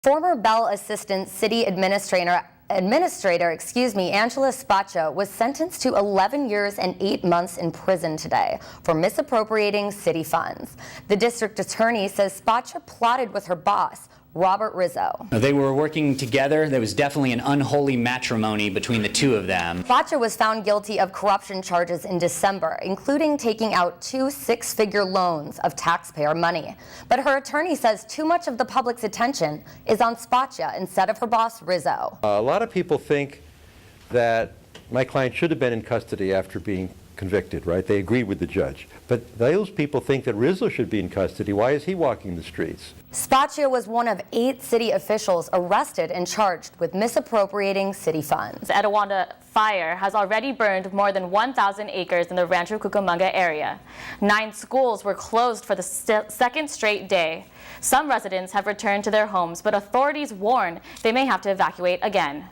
Former Bell Assistant City Administrator, Angela Spaccia was sentenced to 11 years and 8 months in prison today for misappropriating city funds. The district attorney says Spaccia plotted with her boss, Robert Rizzo. They were working together. There was definitely an unholy matrimony between the two of them. Spaccia was found guilty of corruption charges in December, including taking out 2 six-figure loans of taxpayer money. But her attorney says too much of the public's attention is on Spaccia instead of her boss, Rizzo. A lot of people think that my client should have been in custody after being convicted, right? They agreed with the judge. But those people think that Rizzo should be in custody. Why is he walking the streets? Spaccia was one of 8 city officials arrested and charged with misappropriating city funds. The Etiwanda fire has already burned more than 1,000 acres in the Rancho Cucamonga area. 9 schools were closed for the second straight day. Some residents have returned to their homes, but authorities warn they may have to evacuate again.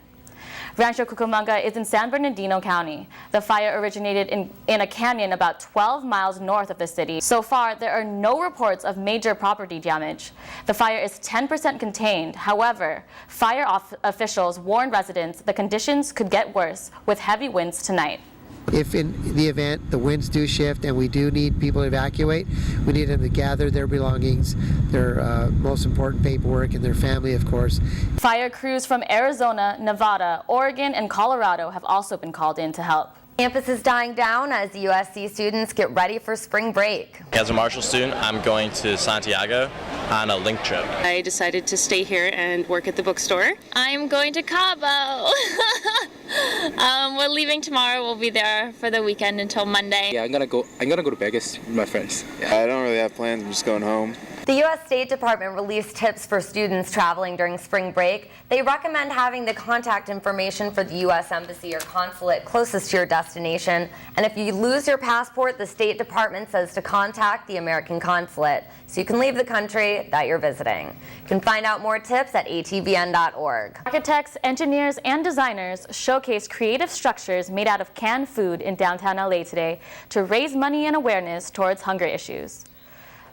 Rancho Cucamonga is in San Bernardino County. The fire originated in a canyon about 12 miles north of the city. So far, there are no reports of major property damage. The fire is 10% contained. However, fire officials warned residents the conditions could get worse with heavy winds tonight. If in the event the winds do shift and we do need people to evacuate, we need them to gather their belongings, their most important paperwork, and their family, of course. Fire crews from Arizona, Nevada, Oregon, and Colorado have also been called in to help. Campus is dying down as USC students get ready for spring break. As a Marshall student, I'm going to Santiago on a link trip. I decided to stay here and work at the bookstore. I'm going to Cabo. We're leaving tomorrow. We'll be there for the weekend until Monday. Yeah, I'm gonna go to Vegas with my friends. Yeah. I don't really have plans. I'm just going home. The U.S. State Department released tips for students traveling during spring break. They recommend having the contact information for the U.S. Embassy or consulate closest to your destination. And if you lose your passport, the State Department says to contact the American consulate so you can leave the country that you're visiting. You can find out more tips at atvn.org. Architects, engineers, and designers showcase creative structures made out of canned food in downtown LA today to raise money and awareness towards hunger issues.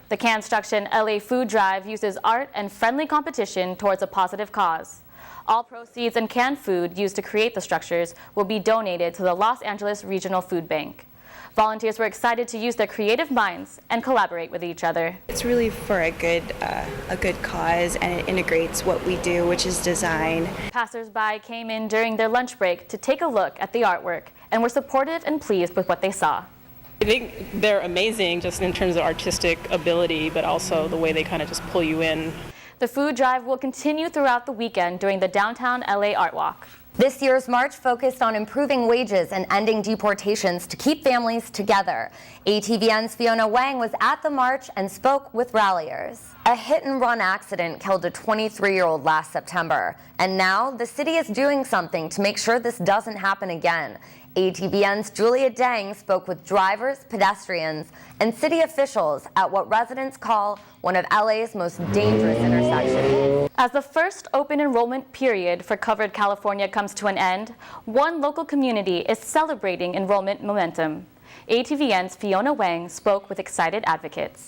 The Construction LA Food Drive uses art and friendly competition towards a positive cause. All proceeds and canned food used to create the structures will be donated to the Los Angeles Regional Food Bank. Volunteers were excited to use their creative minds and collaborate with each other. It's really for a good cause, and it integrates what we do, which is design. Passers-by came in during their lunch break to take a look at the artwork and were supportive and pleased with what they saw. I think they're amazing just in terms of artistic ability, but also the way they kind of just pull you in. The food drive will continue throughout the weekend during the Downtown LA Art Walk. This year's march focused on improving wages and ending deportations to keep families together. ATVN's Fiona Wang was at the march and spoke with ralliers. A hit-and-run accident killed a 23-year-old last September, and now the city is doing something to make sure this doesn't happen again. ATVN's Julia Deng spoke with drivers, pedestrians, and city officials at what residents call one of LA's most dangerous intersections. As the first open enrollment period for Covered California comes to an end, one local community is celebrating enrollment momentum. ATVN's Fiona Wang spoke with excited advocates.